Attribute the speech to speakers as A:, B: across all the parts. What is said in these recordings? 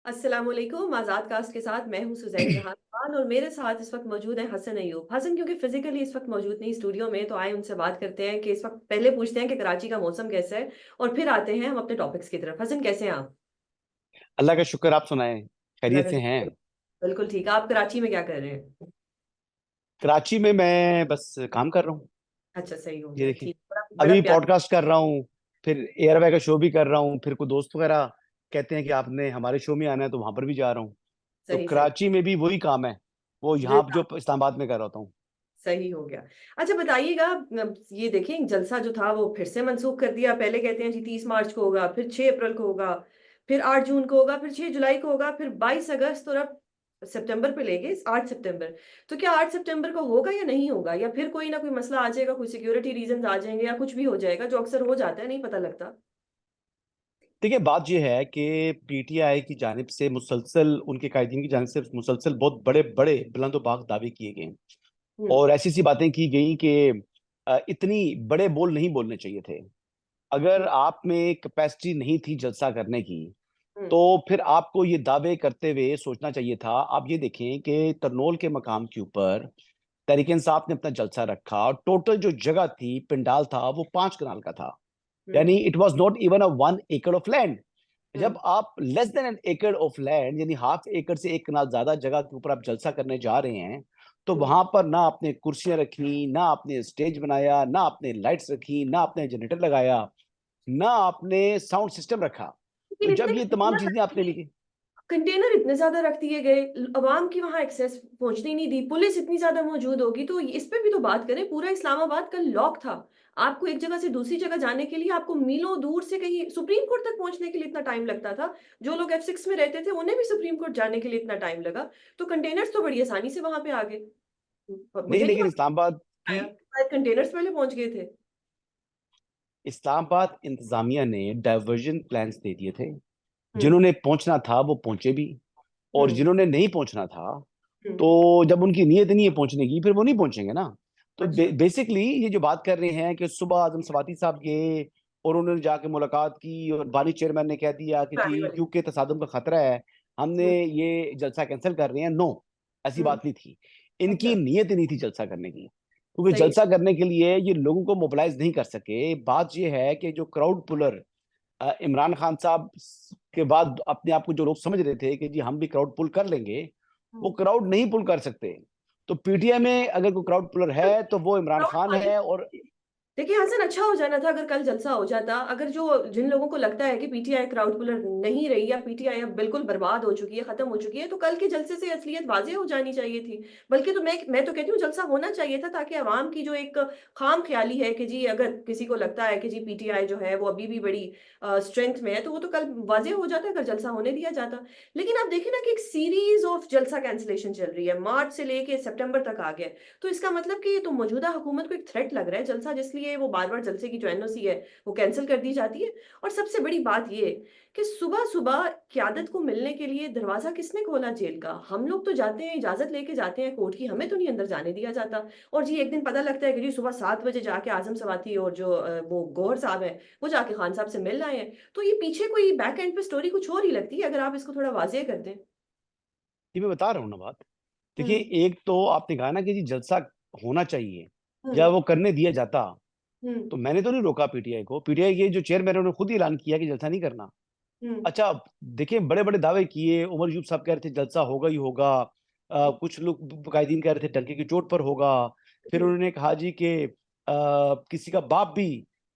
A: अस्सलामुअलैकुम। आज़ाद कास्ट के साथ मैं हूं सुजैन जहां खान और मेरे साथ इस वक्त मौजूद है हसन अयूब। हसन क्योंकि फिजिकली इस वक्त मौजूद नहीं स्टूडियो में, तो आए उनसे बात करते हैं कि इस वक्त पहले पूछते हैं कि कराची का मौसम कैसा है और फिर आते हैं हम अपने टॉपिक्स की तरफ। हसन, कैसे हैं आप?
B: अल्लाह का शुक्र। आप सुनाएं,
A: अल्लाह
B: खैरियत
A: का
B: से हैं?
A: शुक्र। बिल्कुल ठीक है। आप कराची में क्या कर रहे हैं?
B: कराची में मैं बस काम कर रहा हूँ।
A: अच्छा, सही हो
B: ये
A: गया।
B: देखिए,
A: ठीक, बड़ा बड़ा
B: अभी
A: प्यार।
B: पॉडकास्ट कर रहा हूँ, फिर एयर का शो भी कर रहा हूँ, फिर कोई दोस्त वगैरह कहते हैं कि आपने हमारे शो में आना है, तो वहां पर भी जा रहा हूँ। तो
A: सही सही।
B: कराची में भी वही काम है, वो यहाँ जो इस्लामाबाद में कर रहा हूँ।
A: सही हो गया। अच्छा बताइएगा, ये देखें, जलसा जो था वो फिर से मंसूख कर दिया। पहले कहते हैं जी 30 मार्च को होगा, फिर 6 अप्रैल को होगा, फिर 8 जून को होगा, फिर 6 जुलाई को होगा, फिर 22 अगस्त, और अब सितंबर पे ले गए 8 सितंबर। तो क्या 8 सितंबर को होगा या नहीं होगा, या फिर कोई ना कोई मसला आ जाएगा, कोई सिक्योरिटी रीजन आ जाएंगे, या कुछ भी हो जाएगा जो अक्सर हो जाता है, नहीं पता लगता।
B: देखिए, बात यह है कि पीटीआई की जानिब से मुसलसल, उनके कायदीन की जानिब से मुसलसल बहुत बड़े बड़े बुलंदोबाग दावे किए गए
A: हम्म।
B: और ऐसी सी बातें की गई कि इतनी बड़े बोल नहीं बोलने चाहिए थे। अगर
A: हम्म।
B: आप में कैपेसिटी नहीं थी जलसा करने की,
A: हम्म।
B: तो फिर आपको ये दावे करते हुए सोचना चाहिए था। आप ये देखें कि तरनोल के मकाम के ऊपर तहरीक इंसाफ ने अपना जलसा रखा और टोटल जो जगह थी, पंडाल था, वो 5 कनाल का था।
A: हम्म।
B: यानी इट वॉज नॉट इवन अ 1 एकड़ ऑफ लैंड।
A: हम्म।
B: जब आप लेस देन एन एकड़ ऑफ लैंड, यानी हाफ एकड़ से 1 कनाल ज्यादा जगह के ऊपर आप जलसा करने जा रहे हैं, तो
A: हम्म।
B: वहां पर ना आपने कुर्सियां रखी, ना आपने स्टेज बनाया, ना आपने लाइट्स रखी, ना आपने जनरेटर लगाया, ना आपने साउंड सिस्टम रखा। तो
A: लेकिन
B: जब
A: इतने
B: ये तमाम चीजें आपने नहीं की।
A: कंटेनर इतने ज्यादा रख दिए गए, अवाम की वहां एक्सेस पहुंचने ही नहीं दी, पुलिस इतनी ज्यादा मौजूद होगी, तो इस पे भी तो बात करें। पूरा इस्लामाबाद कल लॉक था। आपको एक जगह से दूसरी जगह जाने के लिए आपको मीलों दूर से, कहीं सुप्रीम कोर्ट तक पहुंचने के लिए इतना टाइम लगता था। जो लोग F6 में रहते थे उन्हें भी सुप्रीम कोर्ट जाने के लिए इतना टाइम लगा। तो कंटेनर्स तो बड़ी आसानी से वहां पे आ गए।
B: नहीं,
A: मुझे नहीं
B: लेकिन इस्लामाबाद की,
A: आया शायद कंटेनर्स पहले पहुंच गए थे।
B: इस्लामाबाद इंतजामिया ने डाइवर्जन प्लान्स दे दिए थे।
A: हम्म।
B: जिन्होंने पहुंचना था वो पहुंचे भी, और
A: हम्म।
B: जिन्होंने नहीं पहुंचना था,
A: हम्म।
B: तो जब उनकी नीयत नहीं है पहुंचने की, फिर वो नहीं पहुंचेंगे ना। तो
A: अच्छा।
B: बेसिकली ये जो बात कर रहे हैं कि सुबह आजम सवाती साहब गए और उन्होंने जाके मुलाकात की और बानी चेयरमैन ने कह दिया कि जी
A: आने वाले।
B: यूके तसादम का खतरा है, हमने
A: हम्म।
B: ये जलसा कैंसिल कर रहे हैं। नो, ऐसी
A: हम्म।
B: बात नहीं थी। इनकी
A: अच्छा।
B: नीयत ही नहीं थी जलसा करने की, क्योंकि
A: सही।
B: जलसा करने के लिए ये लोगों को मोबिलाइज नहीं कर सके। बात ये है कि जो क्राउड पुलर इमरान खान साहब के बाद अपने आप को जो लोग समझ रहे थे कि जी हम भी क्राउड पुल कर लेंगे, वो क्राउड नहीं पुल कर सकते। तो पीटीआई में अगर कोई क्राउड पुलर है तो वो इमरान खान
A: हम्म।
B: है। और
A: देखिए हसन, अच्छा हो जाना था अगर कल जलसा हो जाता। अगर जो जिन लोगों को लगता है कि पीटीआई क्राउड पुलर नहीं रही, या पीटीआई अब बिल्कुल बर्बाद हो चुकी है, खत्म हो चुकी है, तो कल के जलसे से असलियत वाज़ेह हो जानी चाहिए थी। बल्कि तो मैं तो कहती हूँ जलसा होना चाहिए था, ताकि आवाम की जो एक खाम ख्याली है कि जी अगर किसी को लगता है कि जी पीटीआई जो है वो अभी भी बड़ी स्ट्रेंथ में है, तो वो तो कल वाज़ेह हो जाता अगर जलसा होने दिया जाता। लेकिन आप देखें ना कि एक सीरीज ऑफ जलसा कैंसिलेशन चल रही है, मार्च से लेके सितंबर तक आ गया। तो इसका मतलब कि ये तो मौजूदा हुकूमत को एक थ्रेट लग रहा है जलसा, जिसलिए वो बार बार जलसे की जो एनओसी है वो कैंसिल कर दी जाती है। और सबसे बड़ी बात ये कि सुबह सुबह क्यादत को मिलने के लिए दरवाजा किसने खोला जेल का? हम लोग तो जाते हैं, इजाजत लेके जाते हैं कोर्ट की, हमें तो नहीं अंदर जाने दिया जाता। और जी एक दिन पता लगता है कि जी सुबह 7 बजे जाके आजम सवाती और जो वो गौहर साहब है, वो जाके खान साहब से मिल आए हैं। तो ये पीछे कोई बैक एंड पे स्टोरी कुछ और ही लगती है, अगर आप इसको थोड़ा वाजिया कर दें।
B: ये मैं बता रहा हूँ ना बात। देखिए,
A: हम्म।
B: एक तो आपने कहा ना कि जी जलसा होना चाहिए या
A: हम्म।
B: वो करने दिया जाता,
A: हम्म।
B: तो मैंने तो नहीं रोका पीटीआई को। पीटीआई के जो चेयरमैन है उन्होंने खुद ही ऐलान किया कि जलसा नहीं करना।
A: हम्म।
B: अच्छा, देखिए, बड़े बड़े दावे किए। उमर यूब साहब कह रहे थे जलसा होगा ही होगा। कुछ लोग कायदीन कह रहे थे डंके की चोट पर होगा। फिर
A: हम्म।
B: उन्होंने कहा जी कि किसी का बाप भी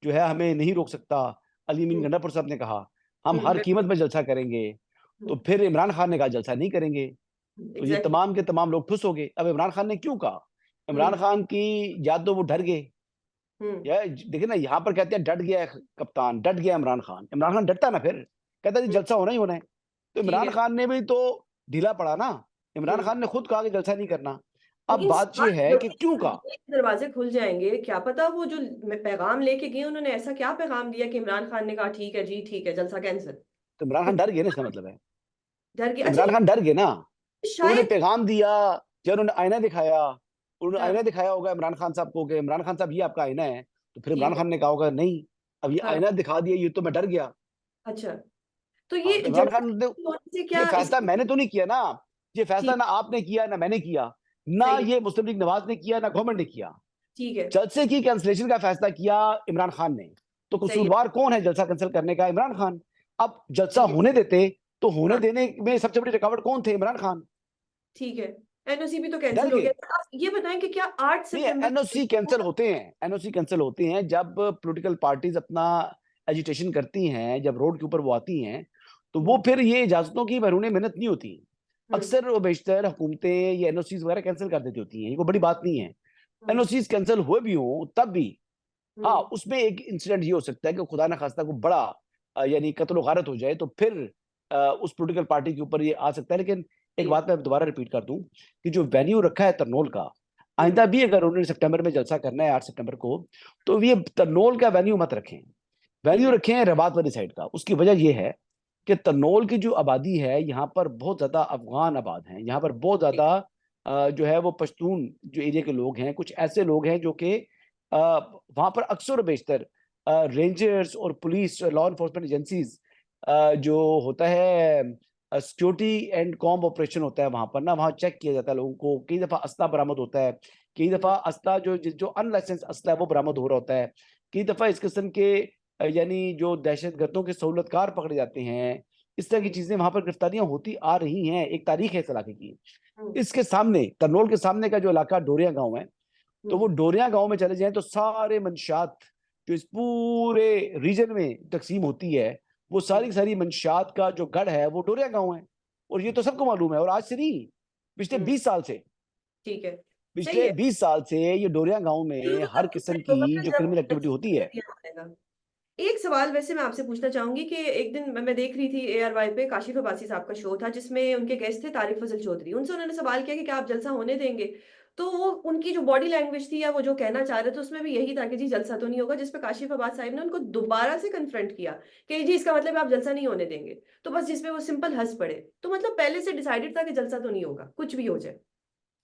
B: जो है हमें नहीं रोक सकता। अली मीन
A: हम्म।
B: गंडापुर साहब ने कहा हम हर कीमत
A: बिल्कुल।
B: में जलसा करेंगे। तो
A: हम्म।
B: फिर इमरान खान ने कहा जलसा नहीं करेंगे। तो ये
A: एग्जैक्टली।
B: तमाम के तमाम लोग ठुस हो गए। अब इमरान खान ने क्यों कहा? इमरान
A: हम्म।
B: खान की या तो वो डर गए,
A: हम्म।
B: या देखिए ना, यहाँ पर कहते हैं डट गया है कप्तान, डट गया इमरान खान। इमरान खान डटता ना, फिर कहता जी
A: हम्म।
B: जलसा होना ही होना है। तो
A: ठीक
B: इमरान
A: है।
B: खान ने भी तो ढीला पड़ा ना। इमरान
A: हम्म।
B: खान ने खुद कहा कि जलसा नहीं करना। अब
A: लेकिन
B: बात
A: सवाल
B: यह है
A: ये
B: कि
A: होता
B: क्यों
A: है
B: कहा।
A: कि ये दरवाजे खुल जाएंगे, क्या पता वो जो पैगाम लेके गए उन्होंने ऐसा क्या पैगाम दिया कि इमरान खान ने कहा ठीक है जी, ठीक है, जलसा कैंसिल।
B: तो इमरान खान
A: कुछ
B: डर गए ना, इसका मतलब है
A: डर गया। अच्छा
B: इमरान खान डर गए ना। उन्होंने
A: शायद।
B: पैगाम दिया या उन्होंने आईना दिखाया। उन्होंने आईना
A: हाँ।
B: दिखाया होगा इमरान खान साहब को कि इमरान खान साहब ये आपका आईना है। तो फिर इमरान
A: ठीक है।
B: खान ने कहा होगा नहीं, अब ये
A: हाँ।
B: आईना दिखा दिया, ये तो मैं डर गया।
A: अच्छा। तो ये
B: इमरान खान ने,
A: से
B: ये
A: क्या
B: फैसला मैंने तो नहीं किया ना, ये फैसला
A: ठीक
B: ना आपने किया ना मैंने किया, ना
A: सही है,
B: ये मुस्लिम लीग नवाज ने किया ना गवर्नमेंट ने किया।
A: ठीक है,
B: जलसे की कैंसिलेशन का फैसला किया इमरान खान ने, तो
A: सही है,
B: कसूरवार कौन है जलसा कैंसिल करने का? इमरान खान। अब जलसा
A: सही है।
B: होने देते, तो होने
A: हाँ,
B: देने में सबसे बड़ी रुकावट कौन थे? इमरान खान।
A: ठीक है। एनओसी भी तो
B: डर
A: कैंसिल हो
B: गए।
A: गया। आप ये बताएं कि क्या 8
B: नहीं,
A: सितंबर
B: एनओसी कैंसिल होते हैं, एनओसी कैंसिल होते हैं जब पॉलिटिकल पार्टीज अपना एजिटेशन करती हैं, जब रोड के ऊपर वो आती हैं, तो वो
A: हम्म,
B: फिर ये इजाजतों की भरूने मेहनत नहीं होती।
A: हम्म,
B: अक्सर वो बेशतर हुकूमतें ये एनओसीज वगैरह कैंसिल कर देती होती हैं, ये कोई बड़ी बात नहीं है।
A: हम्म,
B: एनओसीज कैंसिल हुए भी हों तब भी, हाँ,
A: हम्म,
B: उसमें एक इंसिडेंट ये हो सकता है कि खुदा ना खास्ता को बड़ा यानी कत्ल गारत हो जाए, तो फिर उस पॉलिटिकल पार्टी के ऊपर ये आ सकता है। लेकिन एक
A: जी,
B: बात मैं दोबारा रिपीट कर दूं कि जो वेन्यू रखा है तरनोल का,
A: हम्म,
B: आइंदा भी अगर उन्होंने सितंबर में जलसा करना है 8 सितंबर को, तो ये तरनोल का वेन्यू मत रखें,
A: ठीक
B: वेन्यू
A: है,
B: रखें रबात वाली साइड का। उसकी वजह यह है कि तरनोल की जो आबादी है, यहाँ पर बहुत ज्यादा अफगान आबाद हैं, यहाँ पर बहुत
A: ठीक
B: ज्यादा जो है वो पश्तून जो एरिया के लोग हैं, कुछ ऐसे लोग हैं जो कि वहां पर अक्सर बेशतर रेंजर्स और पुलिस लॉ इन्फोर्समेंट एजेंसीज जो होता है सिक्योरिटी एंड कॉम्ब ऑपरेशन होता है वहां पर ना, वहां चेक किया जाता है लोगों को। कई दफा असला बरामद होता है, कई
A: हम्म,
B: दफा असला जो जो अनलाइसेंस असला है वो बरामद हो रहा होता है, कई दफा इस किस्म के यानी जो दहशत गर्दों के सहूलतकार पकड़े जाते हैं। इस तरह की
A: हम्म,
B: चीजें वहां पर गिरफ्तारियां होती आ रही हैं, एक तारीख है इस इलाके की।
A: हम्म,
B: इसके सामने करनौल के सामने का जो इलाका डोरिया गांव है, तो वो
A: हम्म,
B: डोरिया गांव में चले जाएं तो सारे मंशात जो इस पूरे रीजन में तकसीम होती है, वो सारी
A: हम्म,
B: की सारी मंशात का जो गढ़ है वो डोरिया गांव है। और ये तो सबको मालूम है, और आज से नहीं, पिछले
A: हम्म,
B: 20 साल से,
A: ठीक है, सही
B: पिछले
A: है।
B: 20 साल से ये डोरिया गांव में
A: लोगों का
B: हर
A: तो
B: किस्म
A: सही होगा
B: की
A: ना
B: जो
A: जब
B: क्रिमिनल एक्टिविटी होती
A: कर
B: है।
A: दिया जाएगा। एक सवाल वैसे मैं आपसे पूछना चाहूंगी कि एक दिन मैं देख रही थी ARY पे काशिफ अब्बासी साहब का शो था जिसमें उनके गेस्ट थे तारिक फजल चौधरी। उनसे उन्होंने सवाल किया कि क्या आप जलसा होने देंगे? तो वो उनकी जो बॉडी लैंग्वेज थी या वो जो कहना चाह रहे थे उसमें भी यही था कि जी जलसा तो नहीं होगा, जिसपे काशिफ अब्बास साहब ने उनको दोबारा से कन्फ्रंट किया कि जी इसका मतलब आप जलसा नहीं होने देंगे। तो बस जिसपे वो सिंपल हंस पड़े। तो मतलब पहले से डिसाइडेड था कि जलसा तो नहीं होगा कुछ भी हो जाए।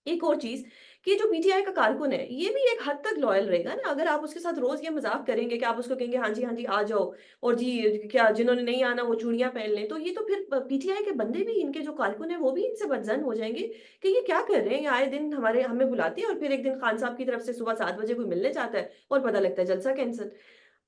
A: एक और चीज कि जो पीटीआई का कारकुन है ये भी एक हद तक लॉयल रहेगा ना, अगर आप उसके साथ रोज ये मजाक करेंगे कि आप उसको कहेंगे हाँ जी आ जाओ, और जी क्या जिन्होंने नहीं आना वो चूड़ियां पहन लें, तो ये तो फिर पीटीआई के बंदे भी इनके जो कारकुन है वो भी इनसे बदजन हो जाएंगे कि ये क्या कर रहे हैं, ये आए दिन हमें बुलाते हैं और फिर एक दिन खान साहब की तरफ से सुबह 7 बजे कोई मिलने चाहता है और पता लगता है जलसा कैंसिल।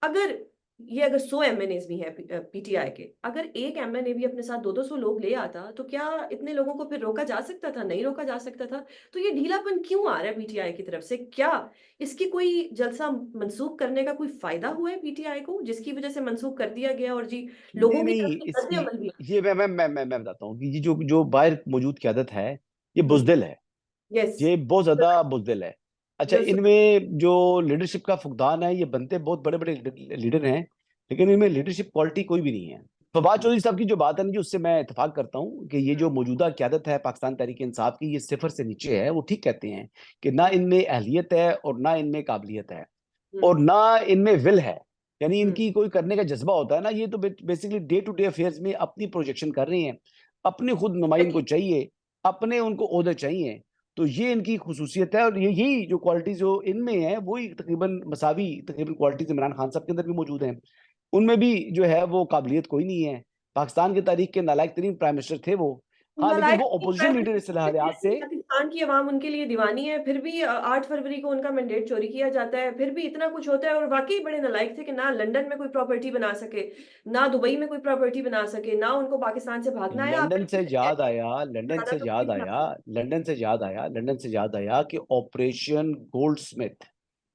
A: अगर अगर 100 MNAs भी हैं पीटीआई के, अगर एक MNA भी अपने साथ 200-200 लोग ले आता तो क्या इतने लोगों को फिर रोका जा सकता था? नहीं रोका जा सकता था। तो ये ढीलापन क्यों आ रहा है पीटीआई की तरफ से? क्या इसकी कोई जलसा मंसूख करने का कोई फायदा हुआ है पीटीआई को जिसकी वजह से मंसूख कर दिया गया, और जी
B: नहीं
A: लोगों की
B: नहीं,
A: तरफ से रद्द
B: इसकी
A: अमल भी?
B: ये मैं बताता हूँ कि ये जो जो बाहर मौजूद क़यादत है, ये
A: हम्म,
B: बुजदिल है,
A: यस,
B: ये बहुत ज्यादा बुजदिल है। अच्छा,
A: बिल्कुल,
B: इनमें जो लीडरशिप का फुकदान है, ये बनते बहुत बड़े बड़े लीडर हैं, लेकिन इनमें लीडरशिप क्वालिटी कोई भी नहीं है। फवाद चौधरी साहब की जो बात है ना जी, उससे मैं इतफाक करता हूँ कि ये जो मौजूदा क्यादत है पाकिस्तान तहरीक इंसाफ की, ये सिफर से नीचे है। वो ठीक कहते हैं कि ना
A: हम्म,
B: इनमें अहलियत है और ना इनमें काबिलियत है
A: हम्म,
B: और ना इनमें विल है, यानी
A: हम्म,
B: इनकी कोई करने का जज्बा होता है ना, ये तो basically day to day affairs में अपनी प्रोजेक्शन कर रहे हैं, अपनी खुद नुमाइंद को चाहिए, अपने उनको ओहदे चाहिए। तो ये इनकी खुसूसियत है, और ये यही जो क्वालिटी जो इनमें है वही तकरीबन मसावी तकरीबन क्वालिटीज इमरान खान साहब के अंदर भी मौजूद हैं। उनमें भी जो है वो काबिलियत कोई नहीं है। पाकिस्तान की तारीख के नालायक तरीन प्राइम मिनिस्टर थे वो। हाँ, लेकिन
A: नालायक
B: वो
A: नहीं,
B: अपोजिशन
A: प्राइम
B: लीडर इस
A: मिनिस्टर
B: लिहाज
A: थे,
B: से।
A: पाकिस्तान की आवाम उनके लिए दीवानी है, फिर भी 8 फरवरी को उनका मैंडेट चोरी किया जाता है, फिर भी इतना कुछ होता है, और वाकई बड़े नालायक थे कि ना लंदन में कोई प्रॉपर्टी बना सके, ना दुबई में कोई प्रॉपर्टी बना सके, ना उनको पाकिस्तान से भागना है। आप
B: लंदन से
A: बिल्कुल
B: याद
A: ऐसे
B: आया, लंदन
A: ज्यादा
B: से
A: तो कोई
B: याद
A: नहीं
B: आया,
A: भाग
B: लंदन से याद आया कि ऑपरेशन गोल्डस्मिथ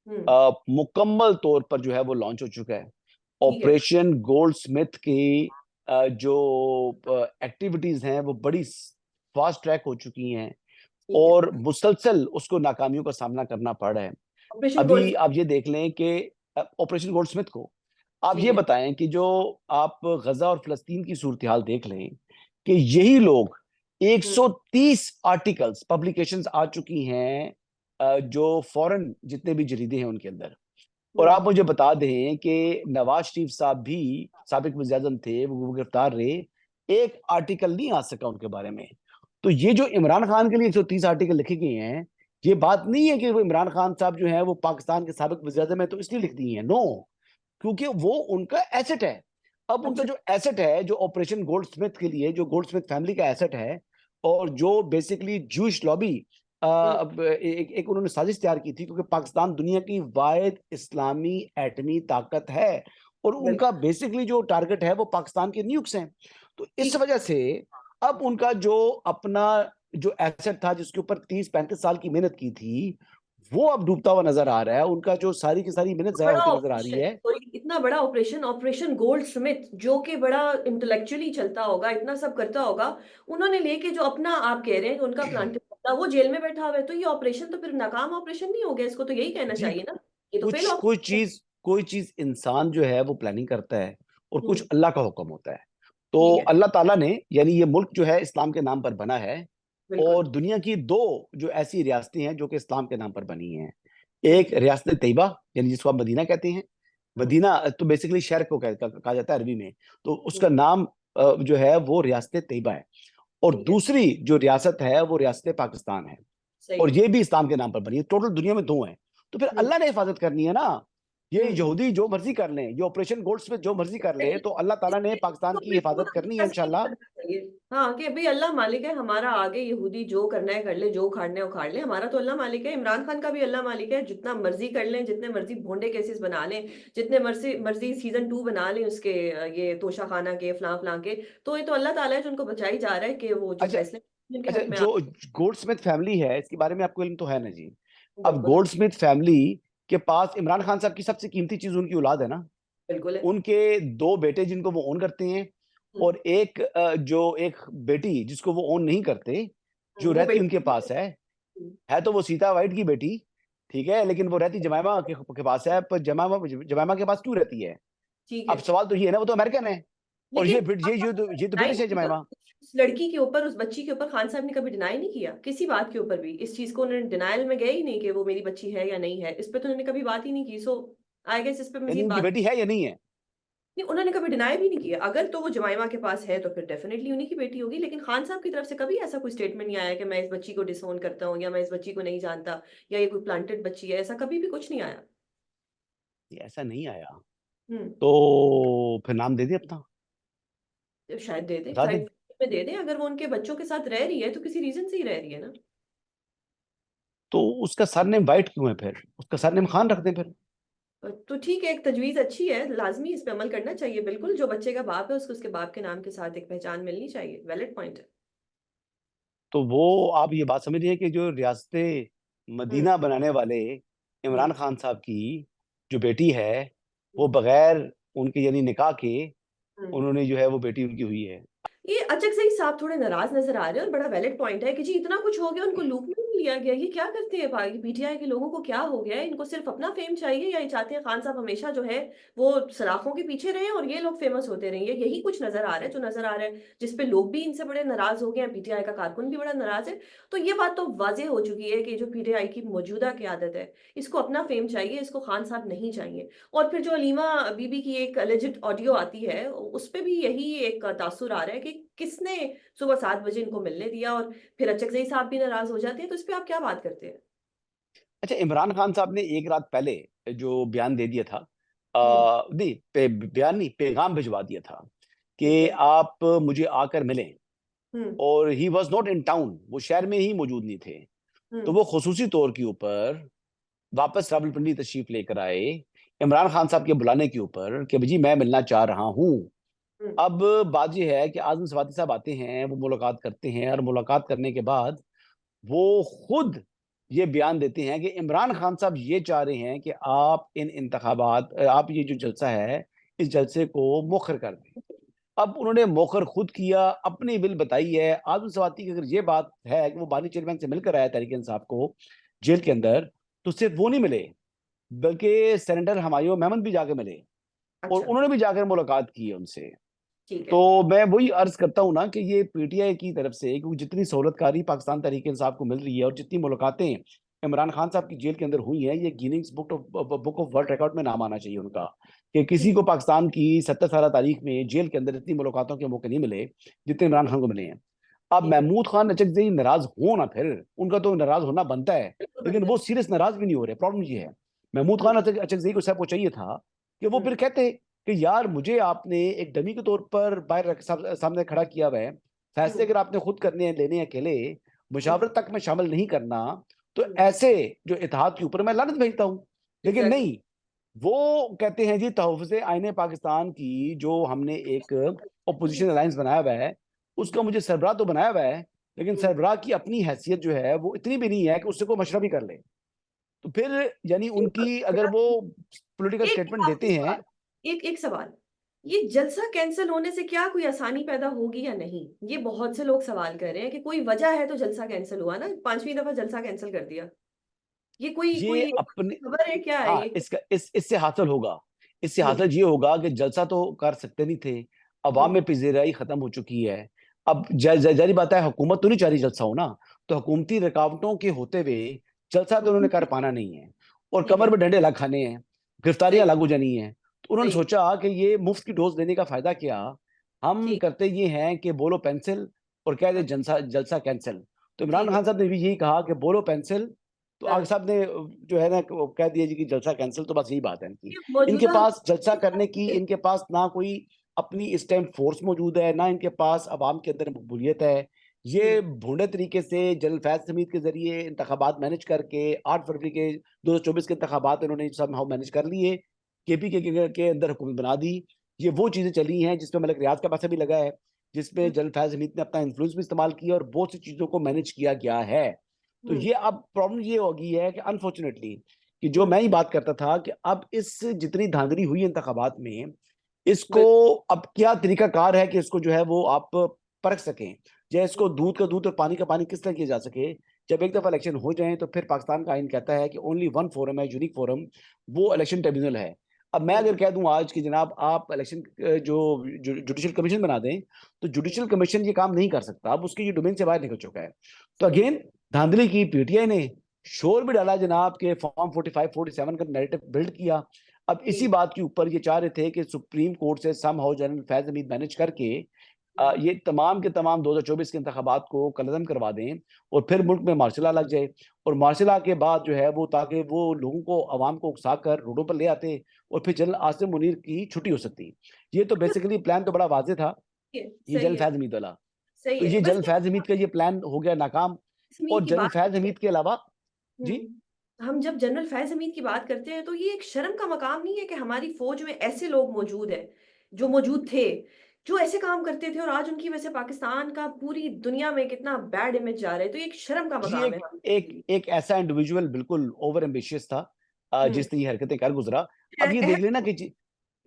A: सकता।
B: मुकम्मल तौर पर जो है वो लॉन्च हो चुका है।
A: ठीक है,
B: ऑपरेशन गोल्डस्मिथ की जो एक्टिविटीज हैं वो बड़ी फास्ट ट्रैक हो चुकी हैं,
A: ठीक है,
B: और मुसलसल उसको नाकामियों का सामना करना पड़ रहा है।
A: ऑपरेशन
B: अभी
A: गोल्ड,
B: आप ये देख लें कि ऑपरेशन गोल्डस्मिथ को आप
A: ठीक
B: ये
A: है,
B: बताएं कि जो आप गजा और फलस्तीन की सूरत हाल देख लें कि यही लोग
A: हम्म,
B: 130 आर्टिकल्स पब्लिकेशंस आ चुकी हैं जो फॉरेन जितने भी जरीदे हैं उनके अंदर। और
A: हम्म,
B: आप मुझे बता दें कि नवाज शरीफ साहब भी साबिक वज़ीर-ए-आज़म थे, वो गिरफ्तार रहे, एक आर्टिकल नहीं आ सका उनके बारे में। तो ये जो इमरान खान के लिए 130 आर्टिकल लिखे गए हैं, ये बात नहीं है कि वो इमरान खान साहब जो है वो पाकिस्तान के साबिक वज़ीर-ए-आज़म है तो इसलिए लिख दिए हैं, नो, क्योंकि वो उनका एसेट है। अब उनका
A: अच्छा।
B: जो एसेट है, जो ऑपरेशन गोल्डस्मिथ के लिए, जो गोल्डस्मिथ फैमिली का एसेट है, और जो बेसिकली जूश लॉबी,
A: हम्म।
B: अब एक उन्होंने साजिश तैयार की थी, क्योंकि पाकिस्तान दुनिया की वाहिद इस्लामी एटमी ताकत है, और उनका
A: बिल्कुल।
B: बेसिकली जो टारगेट है वो पाकिस्तान के न्यूक्स हैं। तो इस
A: ठीक।
B: वजह से अब उनका जो अपना जो एसेट था, जिसके ऊपर 30-35 साल की मेहनत की थी, वो अब डूबता हुआ नजर आ रहा है। उनका जो सारी की सारी मेहनत जाया
A: बड़ा
B: होती नजर आ रही
A: ऑपरेशन,
B: है।
A: सॉरी, इतना बड़ा ऑपरेशन, ऑपरेशन गोल्ड स्मिथ, जो कि बड़ा इंटेलेक्चुअली चलता होगा, इतना सब करता होगा, उन्होंने लेके जो अपना, आप कह रहे हैं कि उनका प्लांटेड था, वो जेल में बैठा हुआ है, तो ये ऑपरेशन तो फिर नाकाम ऑपरेशन नहीं हो गया? इसको तो यही कहना
B: जी,
A: चाहिए ना, ये तो फेल
B: कुछ कोई
A: ऑपरेशन है।
B: चीज कोई चीज इंसान जो है वो प्लानिंग करता है, और कुछ
A: हम्म।
B: अल्लाह का हुक्म होता है। तो
A: ठीक है।
B: अल्लाह ताला ने, यानी ये मुल्क जो है इस्लाम के नाम पर बना है,
A: बिल्कुल।
B: और दुनिया की दो जो ऐसी रियासतें हैं जो कि इस्लाम के नाम पर बनी हैं।
A: ठीक
B: एक
A: है।
B: रियासत तैयबा, यानी जिसको आप मदीना कहते हैं।
A: हम्म।
B: मदीना तो बेसिकली शहर को कहा जाता है अरबी में। तो
A: हम्म।
B: उसका नाम जो है वो रियासत तैयबा है। और
A: ठीक है।
B: दूसरी जो रियासत है वो रियासत पाकिस्तान है,
A: सही
B: और
A: है।
B: ये भी इस्लाम के नाम पर बनी है। टोटल दुनिया में दो हैं। तो फिर
A: हम्म।
B: अल्लाह ने हिफाजत करनी है ना। ये
A: हम्म।
B: यहूदी जो मर्जी कर लें, ये ऑपरेशन गोल्ड्स में जो मर्जी कर ले,
A: नहीं,
B: तो अल्लाह ताला ने पाकिस्तान
A: इसको
B: की
A: बिल्कुल
B: हिफाजत करनी है
A: हल्का सा नहीं
B: इंशाल्लाह।
A: करना चाहिए। हाँ, कि भाई अल्लाह मालिक है हमारा, आगे यहूदी जो करना है कर ले, जो उखाड़ना है उखाड़ ले, हमारा तो अल्लाह मालिक है। इमरान खान का भी अल्लाह मालिक है, जितना मर्जी कर लें, जितने मर्जी भोंडे केसेस बना लें, जितने मर्जी मर्जी सीजन 2 बना लें उसके, ये तोशा खाना के, फलां फलां के, तो ये तो अल्लाह ताला है जो उनको बचाई जा रहा है, कि वो जो
B: अच्छा,
A: फैसले जिनके
B: अच्छा,
A: हक में
B: जो गोल्डस्मिथ फैमिली है, इसके बारे में आपको इल्म तो है ना जी। अब
A: बिल्कुल।
B: गोल्डस्मिथ फैमिली के पास इमरान खान साहब की सबसे कीमती चीज उनकी औलाद है ना।
A: बिल्कुल है।
B: उनके दो बेटे जिनको वो ओन करते हैं,
A: हम्म।
B: और एक जो एक बेटी जिसको वो ओन नहीं करते, जो
A: वो
B: रहती उनके
A: बेटी।
B: पास है तो वो सीता वाइट की बेटी, ठीक है, लेकिन वो रहती जमाइमा के पास है। पर जमाइमा जमाइमा के पास क्यों रहती है?
A: ठीक
B: अब
A: है।
B: सवाल तो ये है ना, वो तो अमेरिकन है। और
A: लेकिन
B: ये तो
A: डिनाई
B: ब्रिटिश है
A: नहीं किया
B: जमाइमा।
A: उस लड़की के ऊपर, उस बच्ची के ऊपर, खान साहब ने कभी डिनाई नहीं किया किसी बात के ऊपर भी, इस चीज को उन्होंने डिनायल में गए ही नहीं कि वो मेरी बच्ची है या नहीं है, इस पे तो उन्होंने कभी बात ही नहीं की। सो आई गेस इस पे
B: यानी
A: मजीद
B: उनकी
A: बात
B: बेटी है या नहीं है?
A: नहीं, उन्होंने कभी डिनाई भी नहीं किया। अगर तो वो जमाइमा के पास है तो फिर डेफिनेटली उन्हीं की बेटी होगी, लेकिन खान साहब की तरफ से कभी ऐसा कोई स्टेटमेंट नहीं आया कि मैं इस बच्ची को डिसोन करता हूँ, या मैं इस बच्ची को नहीं जानता, या ये कोई प्लांटेड बच्ची है, ऐसा कभी भी कुछ नहीं आया।
B: ये ऐसा नहीं आया।
A: हम्म।
B: तो फिर नाम दे दे अपना,
A: तो शायद दे दे,
B: बता दे।
A: शायद में दे दे। अगर वो उनके बच्चों के साथ रह रही है तो किसी रीजन से ही रह रही है ना।
B: तो उसका सरनेम वाइट क्यों है? फिर उसका सरनेम खान रख दें फिर।
A: तो ठीक है, एक तजवीज अच्छी है, लाजमी इस पे अमल करना चाहिए। बिल्कुल, जो बच्चे का बाप है उसको उसके बाप के नाम के साथ एक पहचान मिलनी चाहिए, वैलिड पॉइंट है।
B: तो वो आप ये बात समझ रही है कि जो रियासत
A: हम्म।
B: मदीना बनाने वाले इमरान
A: हम्म।
B: खान साहब की जो बेटी है, वो
A: हम्म।
B: बगैर उनके यानी निकाह के
A: हम्म।
B: उन्होंने जो है वो बेटी उनकी हुई है।
A: ये अचक से ही साहब थोड़े नाराज नजर आ रहे हैं, और बड़ा वैलिड पॉइंट है कि जी इतना कुछ हो गया, उनको लूप में नहीं लिया गया। ये क्या करते हैं पीटीआई के लोगों को, क्या हो गया है? इनको सिर्फ अपना फेम चाहिए, या ये चाहते हैं खान साहब हमेशा जो है वो सलाखों के पीछे रहे और ये लोग फेमस होते रहेंगे? यही कुछ नजर आ रहा है, जो नजर आ रहा है, जिसपे लोग भी इनसे बड़े नाराज हो गए हैं, पीटीआई का कारकुन भी बड़ा नाराज है। तो ये बात तो वाजह हो चुकी है कि जो पीटीआई की मौजूदा क्यादत है, इसको अपना फेम चाहिए, इसको खान साहब नहीं चाहिए। और फिर जो अलीमा बीबी की एक अलिजिड ऑडियो आती है, उस पे भी यही एक तासुर आ रहा है कि किसने सुबह 7 बजे इनको मिलने दिया, और फिर अचकजई साहब भी नाराज हो जाते हैं। तो इस पे आप क्या बात करते हैं?
B: अच्छा, इमरान खान साहब ने एक रात पहले जो बयान दे दिया था,
A: हम्म।
B: नहीं, बयान नहीं, पैगाम भिजवा दिया था
A: ठीक
B: कि
A: है।
B: आप मुझे आकर मिलें।
A: हम्म।
B: और he was not in town, वो शहर में ही मौजूद नहीं थे। तो
A: हम्म।
B: वो खुसूसी तौर के ऊपर वापस रावलपिंडी तशरीफ लेकर आए, इमरान खान साहब के बुलाने के ऊपर, कि जी मैं मिलना चाह रहा हूँ।
A: हम्म।
B: अब बात यह है कि आजम सवाती साहब आते हैं, वो मुलाकात करते हैं, और मुलाकात करने के बाद वो खुद ये बयान देते हैं कि इमरान खान साहब ये चाह रहे हैं कि आप इन इंतखाबात, आप ये जो जलसा है, इस जलसे को मुखर कर दें। अब उन्होंने मौखर खुद किया, अपनी विल बताई है। आजम सवाती की अगर ये बात है कि वो बानी चेयरमैन से मिलकर आया तहरीक इंसाफ को जेल के अंदर, तो सिर्फ वो नहीं मिले, बल्कि सेनेटर हुमायूं मेमन भी जाके मिले, और
A: अच्छा।
B: उन्होंने भी जाकर मुलाकात की है उनसे।
A: ठीक है।
B: तो मैं वही अर्ज करता हूँ ना कि ये पीटीआई की तरफ से, क्योंकि जितनी सहूलतकारी पाकिस्तान तहरीक इंसाफ को मिल रही है, और जितनी मुलाकातें इमरान खान साहब की जेल के अंदर हुई हैं, ये Guinness book of world record में नाम आना चाहिए उनका, कि किसी
A: ठीक।
B: को पाकिस्तान की 70 साल तारीख में जेल के अंदर इतनी मुलाकातों के मौके नहीं मिले जितने इमरान खान को मिले हैं। अब
A: ठीक है।
B: महमूद खान अचकजई नाराज हो ना, फिर उनका तो नाराज होना बनता है,
A: बिल्कुल
B: लेकिन
A: बनता
B: वो
A: है।
B: सीरियस नाराज भी नहीं हो रहे। प्रॉब्लम ये है, महमूद
A: हम्म।
B: खान अचकजई को साहब को चाहिए था कि वो
A: हम्म।
B: फिर कहते कि यार मुझे आपने एक डमी के तौर पर सामने खड़ा किया हुआ है, फैसले अगर आपने खुद करने हैं, लेने हैं अकेले, मुशावरत तक में शामिल नहीं करना, तो ऐसे जो इत्तेहाद के ऊपर मैं लानत भेजता हूँ। लेकिन
A: एग्जैक्टली।
B: नहीं, वो कहते हैं जी तहफ़्फ़ुज़ आईने पाकिस्तान की जो हमने एक अपोजिशन अलायंस बनाया हुआ है, उसका मुझे सरबराह तो बनाया हुआ है, लेकिन सरबराह की अपनी हैसियत जो है वो इतनी भी नहीं है कि उससे कोई मशवरा भी कर ले। तो फिर यानी उनकी अगर वो पॉलिटिकल
A: एक
B: स्टेटमेंट
A: आखिरी
B: देते हैं।
A: सवाल, एक एक सवाल, ये जलसा कैंसल होने से क्या कोई आसानी पैदा होगी या नहीं? ये बहुत से लोग सवाल कर रहे हैं कि कोई वजह है तो जलसा कैंसल हुआ ना, 5वीं दफा जलसा कैंसल कर दिया। ये कोई
B: ये
A: कोई
B: अपने
A: खबर है, क्या है
B: हाँ,
A: ये?
B: इससे हासिल होगा। इससे
A: हुँ,
B: हासिल ये होगा कि जलसा तो कर सकते नहीं थे, अवाम
A: हुँ,
B: में पज़ीराई खत्म हो चुकी है। अब ज ज ज़ाहिर बात है, हुकूमत तो नहीं चाह रही जलसा हो ना, तो हुकूमती रुकावटों के होते हुए जलसा तो उन्होंने कर
A: हुँ,
B: पाना नहीं है, और
A: ठीक
B: कमर
A: है,
B: में डंडे अलग खाने हैं,
A: सही,
B: गिरफ्तारियाँ अलग हो जानी हैं। तो उन्होंने
A: सही,
B: सोचा कि ये मुफ्त की डोज़ देने का फ़ायदा क्या? हम
A: ठीक,
B: करते ये हैं कि बोलो पेंसिल और कह दें
A: अच्छा,
B: जलसा कैंसल। तो इमरान
A: ठीक है,
B: खान साहब ने भी यही कहा कि बोलो पेंसिल, तो आगे
A: हाँ।
B: साहब ने जो है ना वो कह दिया जी कि जलसा कैंसल। तो बस यही बात है इनकी।
A: ये
B: इनके
A: मौजूदा
B: पास जलसा
A: हुकूमत
B: करने की, इनके पास ना कोई अपनी इस टाइम फोर्स मौजूद है, ना इनके पास अवाम के अंदर मकबूलियत है।
A: हुँ,
B: ये भोंडे तरीके से जनरल फैज़ हमीद के ज़रिए इंतखाबात मैनेज करके 8 फरवरी के 2024 के इंतखाबात इन्होंने समहाउ मैनेज कर लिए, केपी के अंदर हुकूमत बना दी। ये वो चीज़ें चली हैं जिसमें मलिक रियाज़ का पैसा भी लगा है, जिसमें
A: हुँ,
B: जनरल फैज़ हमीद ने अपना इन्फ्लुएंस भी इस्तेमाल किया और बहुत सी चीज़ों को मैनेज किया गया है। तो
A: हुँ,
B: ये अब प्रॉब्लम ये हो गई है कि अनफॉर्चुनेटली, कि जो
A: हुँ,
B: मैं ये बात करता था कि अब इस जितनी धांधली हुई है इंतखाबात में, इसको
A: बिल्कुल,
B: अब क्या तरीकाकार है कि इसको जो है वो आप परख सकें, या इसको दूध का दूध और पानी का पानी किस तरह किया जा सके। जब एक दफा इलेक्शन हो जाए तो फिर पाकिस्तान का आइन कहता है कि ओनली वन फोरम है, यूनिक फोरम, वो इलेक्शन ट्रिब्यूनल है। अब मैं अगर
A: बिल्कुल,
B: कह दूं आज कि जनाब आप इलेक्शन जो जुडिशल कमीशन बना दें, तो
A: हुँ,
B: जुडिशल कमीशन ये काम नहीं कर सकता, अब उसकी ये डोमेन से बाहर निकल चुका है। तो
A: सही,
B: अगेन धांधली की, पीटीआई ने शोर भी डाला जनाब के फॉर्म 45 47 का नैरेटिव बिल्ड किया। अब इसी
A: जी,
B: बात के ऊपर ये चाह रहे थे कि सुप्रीम कोर्ट से समहाउ जनरल फैज़ हमीद मैनेज करके
A: हुँ,
B: ये तमाम के तमाम 2024 के इंतखाबात को कलअदम करवा दें, और फिर
A: हुँ,
B: मुल्क में मार्शल लॉ लग जाए, और मार्शल लॉ के बाद जो है वो, ताकि वो लोगों को, अवाम को उकसाकर रोडों पर ले आते, और फिर जनरल आसिम मुनीर की छुट्टी हो सकती। ये तो
A: अच्छा,
B: बेसिकली प्लान तो बड़ा वाज़ेह था, ये
A: सही
B: जनरल
A: है,
B: फैज़ हमीद वाला।
A: सही
B: तो
A: है।
B: ये
A: बस
B: जनरल फैज़ हमीद का ये प्लान हो गया नाकाम।
A: कश्मीर
B: और
A: की
B: जनरल
A: बात
B: फैज़
A: करते हैं।
B: हमीद के अलावा जी?
A: हुँ। हम जब जनरल फ़ैज़ हमीद की बात करते हैं, तो ये एक शर्म का मकाम नहीं है कि हमारी फ़ौज में ऐसे लोग मौजूद हैं, जो मौजूद थे, जो ऐसे काम करते थे और आज उनकी वजह से पाकिस्तान का पूरी दुनिया में कितना बैड इमेज जा रहा है, तो ये एक शर्म का
B: जी,
A: मकाम है
B: एक
A: हमारे
B: एक
A: लिए।
B: एक ऐसा इंडिविजुअल बिल्कुल ओवर एम्बिशियस था,
A: हुँ।
B: जिसने ये हरकतें कर गुज़रा। अब ये
A: अहम
B: देख लेना कि जी,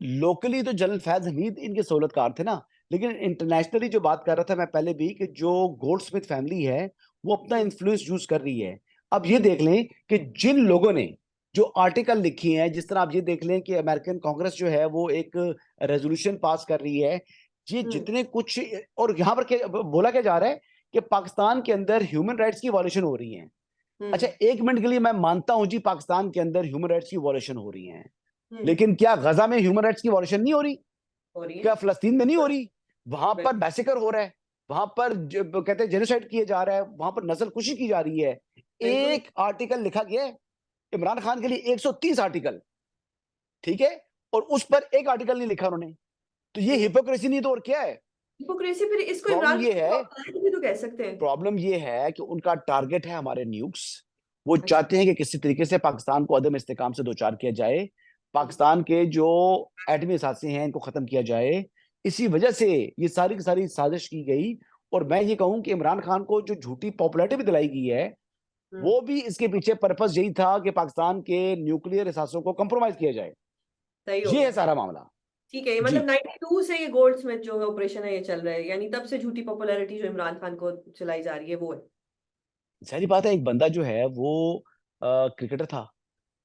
B: लोकली तो जनरल फैज़ हमीद इनके सहूलतकार थे ना, लेकिन इंटरनेशनली जो बात कर रहा था मैं पहले भी, कि जो गोल्डस्मिथ फैमिली है, वो अपना
A: हुँ,
B: इन्फ्लुएंस यूज़ कर रही है। अब ये
A: हुँ,
B: देख लें कि जिन लोगों ने जो आर्टिकल लिखी हैं, जिस तरह आप ये देख लें कि अमेरिकन कांग्रेस जो है वो एक रेज़ोल्यूशन पास कर रही है। ये
A: हुँ,
B: जितने कुछ, और यहाँ पर क्या बोला क्या जा रहा है कि पाकिस्तान के अंदर ह्यूमन राइट्स की वायलेशन हो रही है। अच्छा,
A: हुँ,
B: 1 मिनट के लिए मैं मानता हूँ जी पाकिस्तान के अंदर ह्यूमन राइट्स की वायलेशन हो रही है।
A: हुँ,
B: लेकिन क्या गज़ा में ह्यूमन राइट्स की वायलेशन नहीं हो रही?
A: हो रही है।
B: क्या फ़लस्तीन में नहीं हो रही? वहाँ
A: बिल
B: पर मैसेकर हो रहा है, वहाँ पर ज कहते हैं जेनोसाइड किए जा रहा है, वहाँ पर नस्लकुशी की जा रही है।
A: बिल्कुल,
B: एक आर्टिकल लिखा गया है, इमरान खान के लिए 130 आर्टिकल, ठीक है? और उस पर एक आर्टिकल नहीं लिखा उन्होंने। तो ये
A: हुँ।
B: हिपोक्रेसी नहीं तो और क्या है?
A: हिपोक्रेसी, फिर इसको
B: प्रॉब्लम
A: इमरान
B: ये
A: खान
B: है
A: को अपराध भी तो कह सकते हैं।
B: प्रॉब्लम ये है कि उनका टारगेट है हमारे न्यूक्स। वो
A: अच्छा,
B: चाहते हैं कि किसी तरीके से पाकिस्तान को अदम इस्तेकाम से दो-चार किया जाए।
A: हुँ,
B: पाकिस्तान के जो एटमी असासे हैं, इनको खत्म किया जाए। इसी वजह से ये सारी की सारी साजिश की गई, और मैं ये कहूँ कि इमरान खान को जो झूठी पॉपुलैरिटी भी दिलाई गई है,
A: हुँ,
B: वो भी इसके पीछे पर्पस यही था कि पाकिस्तान के न्यूक्लियर असासों को कंप्रोमाइज़ किया जाए।
A: सही हो
B: ये है
A: गया।
B: सारा मामला।
A: ठीक है, ये
B: जी।
A: मतलब 92 से ये गोल्डस्मिथ जो है ऑपरेशन है ये चल रहा है, यानी तब से झूठी पॉपुलैरिटी जो इमरान खान को चलाई जा रही है वो है।
B: ज़ाहिर-सी बात है, एक बंदा जो है वो क्रिकेटर था।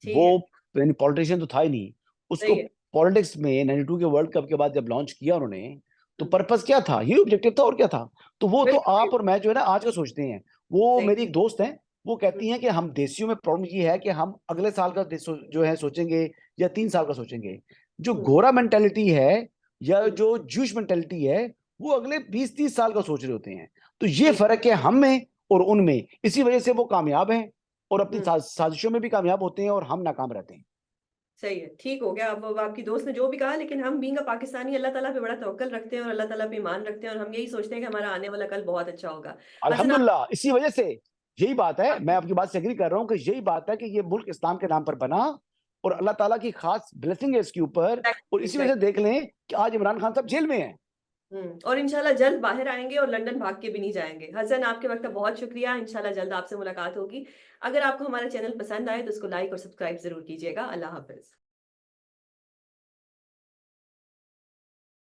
B: वो
A: ठीक है,
B: यानी पॉलिटिशियन तो था ही नहीं। उसको
A: सही है।
B: पॉलिटिक्स में 92 के वर्ल्ड कप के बाद जब लॉन्च किया उन्होंने, तो
A: हुँ,
B: पर्पस क्या था? यही ऑब्जेक्टिव था, और क्या था? तो वो तो
A: बिल्कुल,
B: आप और मैं जो है ना आज का सोचते हैं। वो
A: सही।
B: मेरी एक दोस्त हैं, वो
A: हुँ,
B: कहती हैं कि हम देसियों में प्रॉब्लम ये है कि हम अगले साल का जो है सोचेंगे, या 3 साल का सोचेंगे। जो
A: हुँ,
B: गोरा मेंटालिटी है, या
A: हुँ,
B: जो ज्यूश मेंटालिटी है, वो अगले 20-30 साल का सोच रहे होते हैं। तो ये
A: ठीक,
B: फ़र्क है हम में और उनमें। इसी वजह से वो कामयाब हैं, और अपनी
A: हुँ,
B: साज़िशों में भी कामयाब होते हैं, और हम नाकाम रहते हैं।
A: सही है, ठीक हो गया। अब आपकी दोस्त ने जो भी कहा, लेकिन हम बीइंग अ पाकिस्तानी अल्लाह ताला पे बड़ा तवक्कल रखते हैं और अल्लाह ताला पे ईमान रखते हैं और हम यही सोचते हैं कि हमारा आने वाला कल बहुत अच्छा होगा। हसन आप
B: अल्हम्दुलिल्लाह, इसी वजह से यही बात है, मैं
A: आपकी
B: आपकी बात से एग्री कर रहा हूँ कि यही बात है कि ये मुल्क इस्लाम के नाम पर बना और अल्लाह ताला की खास ब्लेसिंग है इसके ऊपर। और
A: एग्ज़ैक्टली,
B: इसी वजह से
A: एग्ज़ैक्टली।
B: देख लें कि आज इमरान खान साहब जेल में हैं।
A: और इंशाल्लाह जल्द बाहर आएँगे और लंदन भाग के भी नहीं जाएँगे। हसन आपके वक़्त का बहुत शुक्रिया, इंशाल्लाह जल्द आपसे मुलाकात होगी। अगर आपको हमारा चैनल पसंद आए तो उसको लाइक और सब्सक्राइब ज़रूर कीजिएगा। अल्लाह हाफ़िज़।